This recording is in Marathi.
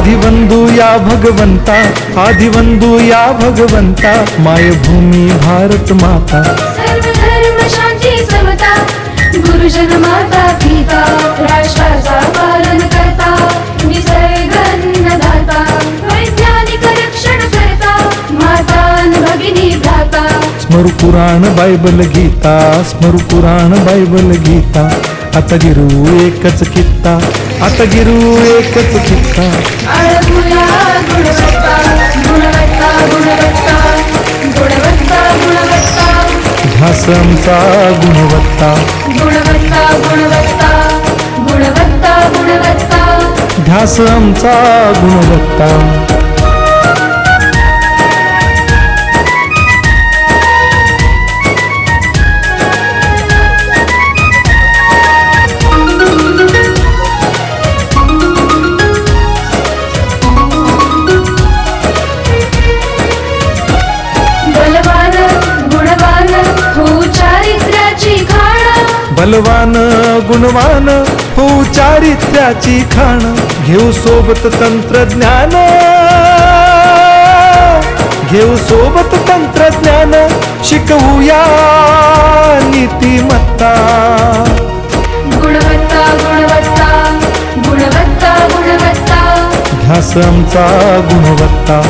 आदिवंदू या भगवंता, आदिवंदू या भगवंता, मायभूमी भारत माता. सर्व धर्म शांती समता, गुरुजन माता पिता, राष्ट्राचा पालन करता, निसर्ग अन्नदाता, वैज्ञानिक रक्षण करता, माता अन भगिनी भ्राता. स्मरू पुराण बायबल गीता, स्मरू पुराण बायबल गीता. आता गिरू एकच कित्ता, आता गिरू एकच कित्ता. आळमुया गुणवत्ता, गुणवत्ता, गुणवत्ता, गुणवत्ता, गुणवत्ता. ध्यास आमचा गुणवत्ता, गुणवत्ता, गुणवत्ता, गुणवत्ता, गुणवत्ता. ध्यास आमचा गुणवत्ता. बलवान गुणवान हो चारित्र्याची खाण, बलवान गुणवान हो चारित्र्याची खाण. घेऊ सोबत तंत्रज्ञान, घेऊ सोबत तंत्रज्ञान, शिकवूया नीतिमत्ता. गुणवत्ता, गुणवत्ता, गुणवत्ता, गुणवत्ता. ध्यास आमचा गुणवत्ता.